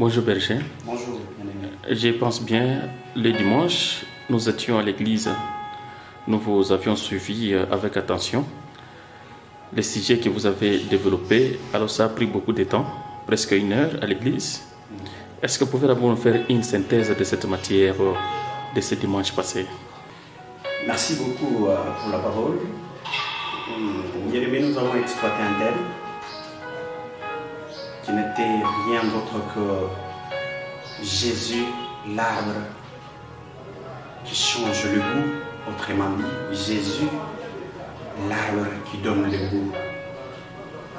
Bonjour Berger. Bonjour, bien-aimé. Je pense bien, le dimanche, nous étions à l'église. Nous vous avions suivi avec attention. Les sujets que vous avez développés, alors ça a pris beaucoup de temps, presque 1 heure à l'église. Est-ce que vous pouvez d'abord nous faire une synthèse de cette matière de ce dimanche passé? Merci beaucoup pour la parole. Bien-aimé, nous avons exploité un thème qui n'était rien d'autre que Jésus, l'arbre qui change le goût. Autrement dit, Jésus, l'arbre qui donne le goût.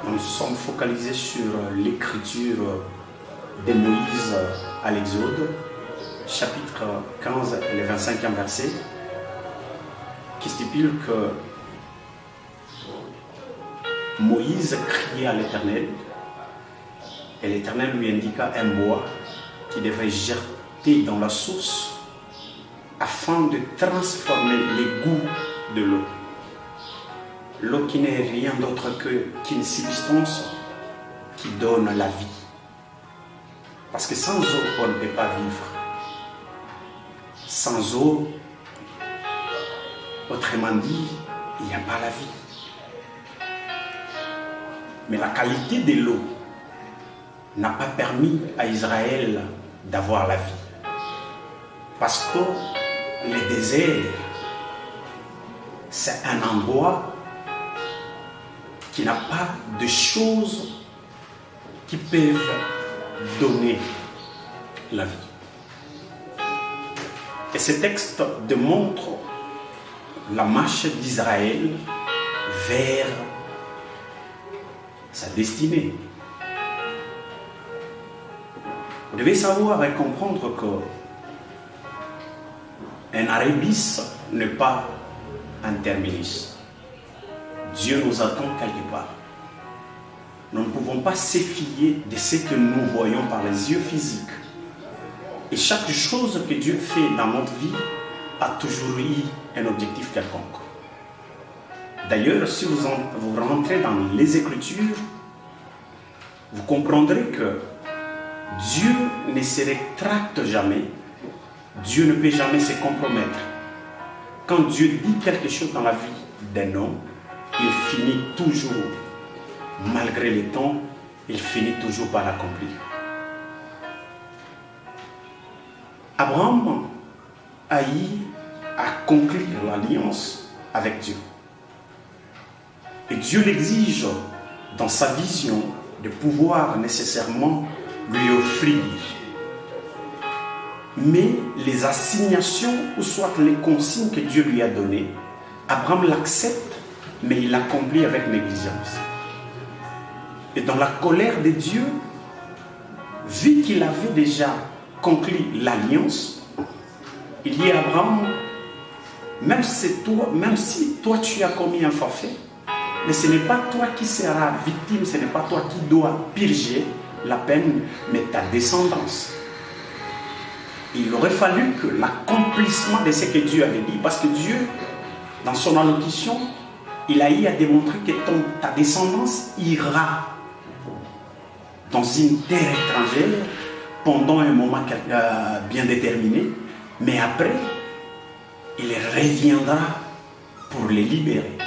Nous sommes focalisés sur l'écriture de Moïse à l'Exode, chapitre 15 et le 25e verset, qui stipule que Moïse criait à l'Éternel et l'Éternel lui indiqua un bois qui devait jeter dans la source afin de transformer les goûts de l'eau. L'eau qui n'est rien d'autre qu'une substance qui donne la vie. Parce que sans eau, on ne peut pas vivre. Sans eau, autrement dit, il n'y a pas la vie. Mais la qualité de l'eau n'a pas permis à Israël d'avoir la vie. Parce que le désert, c'est un endroit qui n'a pas de choses qui peuvent donner la vie. Et ce texte démontre la marche d'Israël vers sa destinée. Vous devez savoir et comprendre que un arrêt-bis n'est pas un terminus. Dieu nous attend quelque part. Nous ne pouvons pas se fier de ce que nous voyons par les yeux physiques. Et chaque chose que Dieu fait dans notre vie a toujours eu un objectif quelconque. D'ailleurs, si vous rentrez dans les Écritures, vous comprendrez que Dieu ne se rétracte jamais. Dieu ne peut jamais se compromettre. Quand Dieu dit quelque chose dans la vie d'un homme, il finit toujours, malgré le temps, il finit toujours par l'accomplir. Abraham a eu à conclure l'alliance avec Dieu. Et Dieu l'exige dans sa vision de pouvoir nécessairement lui offrir. Mais les assignations ou soit les consignes que Dieu lui a données, Abraham l'accepte, mais il l'accomplit avec négligence. Et dans la colère de Dieu, vu qu'il avait déjà conclu l'alliance, il dit à Abraham, même si toi tu as commis un forfait, mais ce n'est pas toi qui seras victime, ce n'est pas toi qui dois purger la peine, mais ta descendance. Il aurait fallu que l'accomplissement de ce que Dieu avait dit, parce que Dieu, dans son allocution, il a eu à démontrer que ta descendance ira dans une terre étrangère pendant un moment bien déterminé, mais après, il reviendra pour les libérer.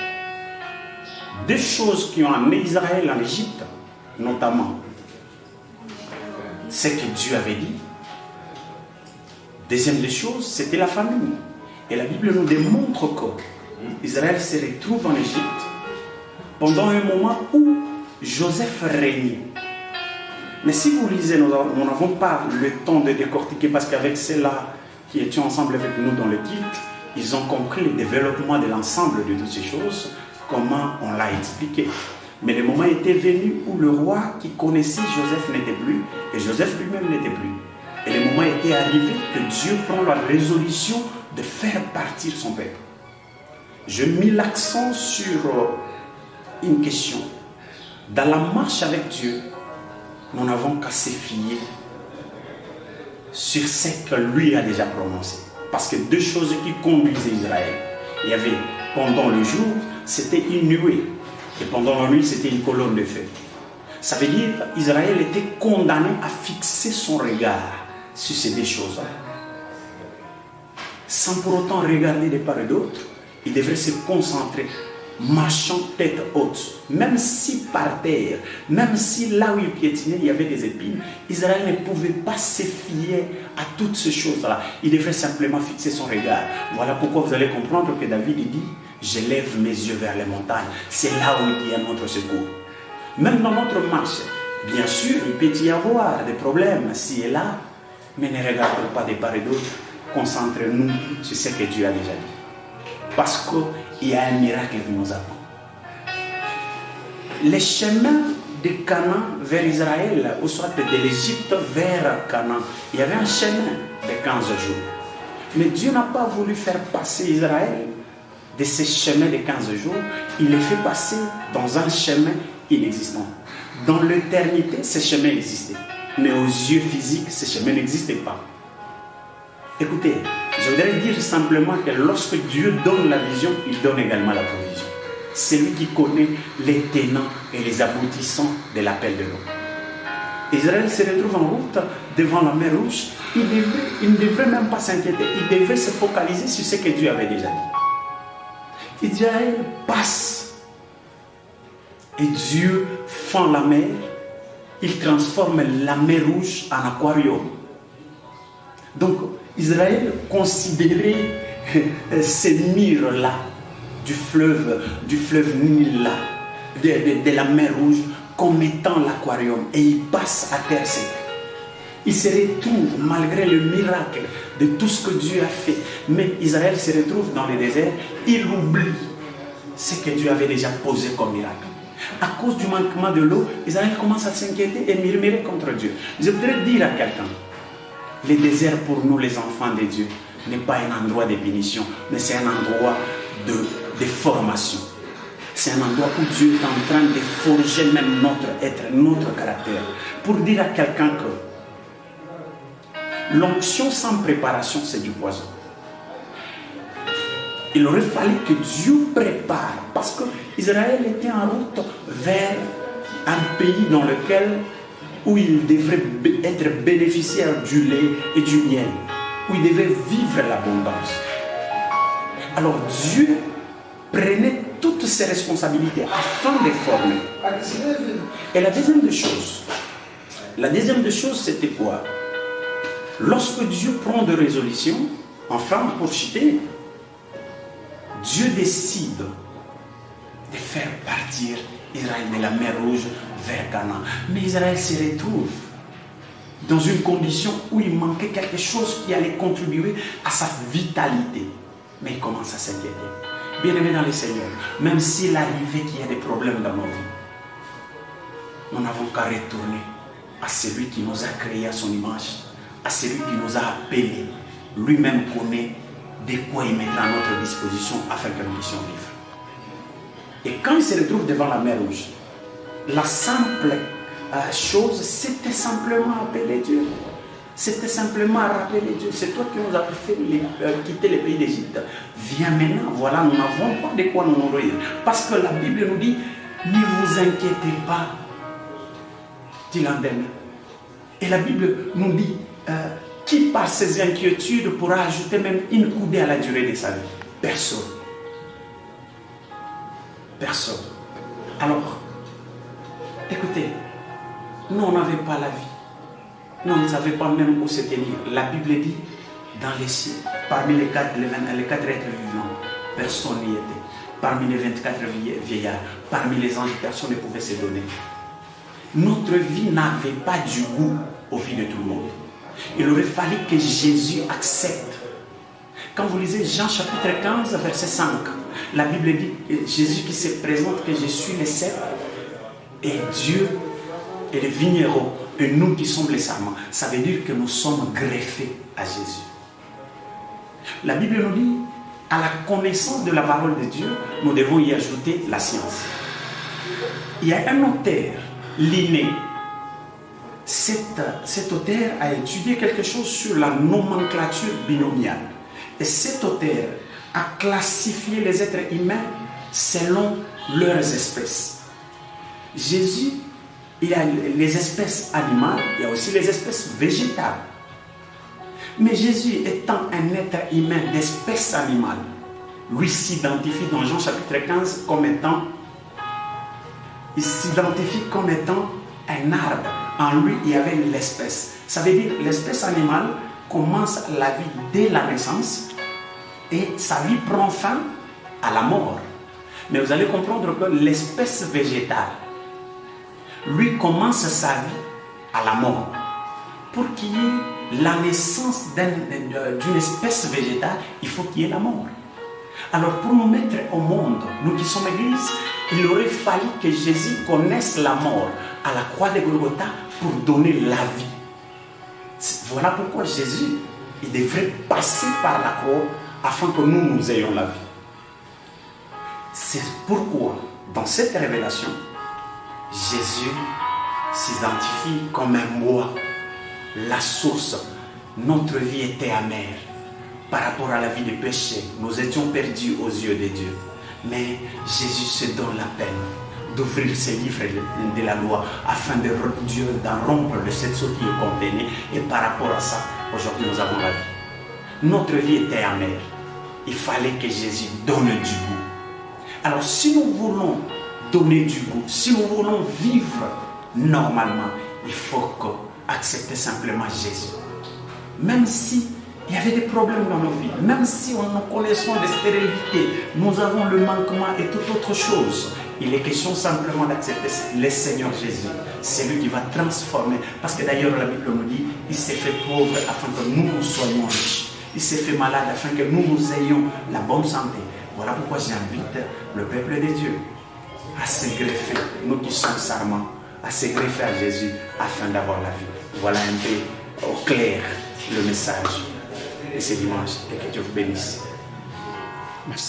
Deux choses qui ont amené Israël en Égypte, notamment ce que Dieu avait dit. Deuxième des choses, c'était la famine. Et la Bible nous démontre qu'Israël se retrouve en Égypte pendant un moment où Joseph régnait. Mais si vous lisez, nous n'avons pas le temps de décortiquer parce qu'avec ceux-là qui étaient ensemble avec nous dans le titre, ils ont compris le développement de l'ensemble de toutes ces choses, comment on l'a expliqué. Mais le moment était venu où le roi qui connaissait Joseph n'était plus et Joseph lui-même n'était plus. Et le moment était arrivé que Dieu prend la résolution de faire partir son peuple. Je mis l'accent sur une question. Dans la marche avec Dieu, nous n'avons qu'à se fier sur ce que lui a déjà prononcé. Parce que deux choses qui conduisaient Israël. Il y avait, pendant le jour, c'était une nuée. Et pendant la nuit, c'était une colonne de feu. Ça veut dire qu'Israël était condamné à fixer son regard sur ces deux choses-là. Sans pour autant regarder de part et d'autre, il devrait se concentrer, marchant tête haute. Même si par terre, même si là où il piétinait, il y avait des épines, Israël ne pouvait pas se fier à toutes ces choses-là. Il devrait simplement fixer son regard. Voilà pourquoi vous allez comprendre que David dit « Je lève mes yeux vers les montagnes. C'est là où il y a notre secours. » Même dans notre marche, bien sûr, il peut y avoir des problèmes ci et là, mais ne regardons pas de part et d'autre. Concentrez-nous sur ce que Dieu a déjà dit. Parce qu'il y a un miracle qui nous attend. Les chemins de Canaan vers Israël, ou soit de l'Égypte vers Canaan, il y avait un chemin de 15 jours. Mais Dieu n'a pas voulu faire passer Israël de ce chemin de 15 jours. Il les fait passer dans un chemin inexistant. Dans l'éternité, ce chemin existait. Mais aux yeux physiques, ce chemin n'existait pas. Écoutez, je voudrais dire simplement que lorsque Dieu donne la vision, il donne également la provision. C'est lui qui connaît les tenants et les aboutissants de l'appel de l'eau. Israël se retrouve en route devant la mer Rouge. Il ne devrait même pas s'inquiéter. Il devrait se focaliser sur ce que Dieu avait déjà dit. Israël passe. Et Dieu fend la mer. Il transforme la mer Rouge en aquarium. Donc, Israël considérait ces murs-là du fleuve Nil-là, de la mer Rouge, comme étant l'aquarium. Et il passe à terre sec. Il se retrouve, malgré le miracle de tout ce que Dieu a fait, mais Israël se retrouve dans le désert, il oublie ce que Dieu avait déjà posé comme miracle. À cause du manquement de l'eau, Israël commence à s'inquiéter et murmurer contre Dieu. Je voudrais dire à quelqu'un, le désert pour nous les enfants de Dieu n'est pas un endroit de punition, mais c'est un endroit de formation. C'est un endroit où Dieu est en train de forger même notre être, notre caractère. Pour dire à quelqu'un que l'onction sans préparation, c'est du poison. Il aurait fallu que Dieu prépare, parce que Israël était en route vers un pays dans lequel où il devrait être bénéficiaire du lait et du miel, où il devait vivre l'abondance. Alors Dieu prenait toutes ses responsabilités afin de former. Et la deuxième des choses, c'était quoi? Lorsque Dieu prend des résolutions, enfin pour citer, Dieu décide de faire partir Israël de la mer Rouge vers Canaan. Mais Israël se retrouve dans une condition où il manquait quelque chose qui allait contribuer à sa vitalité. Mais il commence à s'inquiéter. Bien-aimés dans le Seigneur, même s'il arrivait qu'il y a des problèmes dans nos vies, nous n'avons qu'à retourner à celui qui nous a créés à son image, à celui qui nous a appelés. Lui-même connaît de quoi il mettra à notre disposition afin que nous puissions vivre. Et quand il se retrouve devant la mer Rouge, la simple chose, c'était simplement appeler Dieu. C'était simplement rappeler Dieu. C'est toi qui nous as fait quitter le pays d'Égypte. Viens maintenant, voilà, nous n'avons pas de quoi nous nourrir. Parce que la Bible nous dit, ne vous inquiétez pas, dit l'Andenne. Et la Bible nous dit, qui par ses inquiétudes pourra ajouter même une coudée à la durée de sa vie? Personne. Personne. Alors, écoutez, nous on n'avait pas la vie. Nous on ne savait pas même où se tenir. La Bible dit, dans les cieux, parmi les quatre êtres vivants, personne n'y était. Parmi les 24 vieillards, parmi les anges, personne ne pouvait se donner. Notre vie n'avait pas du goût au vie de tout le monde. Il aurait fallu que Jésus accepte. Quand vous lisez Jean chapitre 15, verset 5, la Bible dit, Jésus qui se présente, que je suis le cep, et Dieu est le vigneron, et nous qui sommes les sarments. Ça veut dire que nous sommes greffés à Jésus. La Bible nous dit, à la connaissance de la parole de Dieu, nous devons y ajouter la science. Il y a un auteur, Linné. Cet auteur a étudié quelque chose sur la nomenclature binomiale. Et cet auteur a classifié les êtres humains selon leurs espèces. Jésus il y a les espèces animales, il y a aussi les espèces végétales. Mais Jésus étant un être humain d'espèce animale, lui s'identifie dans Jean chapitre 15 comme étant, il s'identifie comme étant un arbre. En lui, il y avait l'espèce. Ça veut dire l'espèce animale commence la vie dès la naissance et sa vie prend fin à la mort. Mais vous allez comprendre que l'espèce végétale, lui commence sa vie à la mort. Pour qu'il y ait la naissance d'une espèce végétale, il faut qu'il y ait la mort. Alors pour nous mettre au monde, nous qui sommes Église, il aurait fallu que Jésus connaisse la mort à la croix de Golgotha pour donner la vie. Voilà pourquoi Jésus, il devrait passer par la croix afin que nous ayons la vie. C'est pourquoi, dans cette révélation, Jésus s'identifie comme un bois, la source. Notre vie était amère par rapport à la vie du péché. Nous étions perdus aux yeux de Dieu. Mais Jésus se donne la peine d'ouvrir ce livre de la loi afin de Dieu d'en rompre le setso qui est contenu. Et par rapport à ça, aujourd'hui nous avons la vie. Notre vie était amère. Il fallait que Jésus donne du goût. Alors si nous voulons donner du goût, si nous voulons vivre normalement, il faut accepter simplement Jésus. Même si il y avait des problèmes dans nos vies, même si nous connaissons des stérilités, nous avons le manquement et toute autre chose, il est question simplement d'accepter le Seigneur Jésus. C'est lui qui va transformer. Parce que d'ailleurs la Bible nous dit, il s'est fait pauvre afin que nous soyons riches. Il s'est fait malade afin que nous ayons la bonne santé. Voilà pourquoi j'invite le peuple de Dieu à se greffer, nous qui sommes sarments, à se greffer à Jésus afin d'avoir la vie. Voilà un peu au clair le message de ce dimanche et que Dieu vous bénisse. Merci.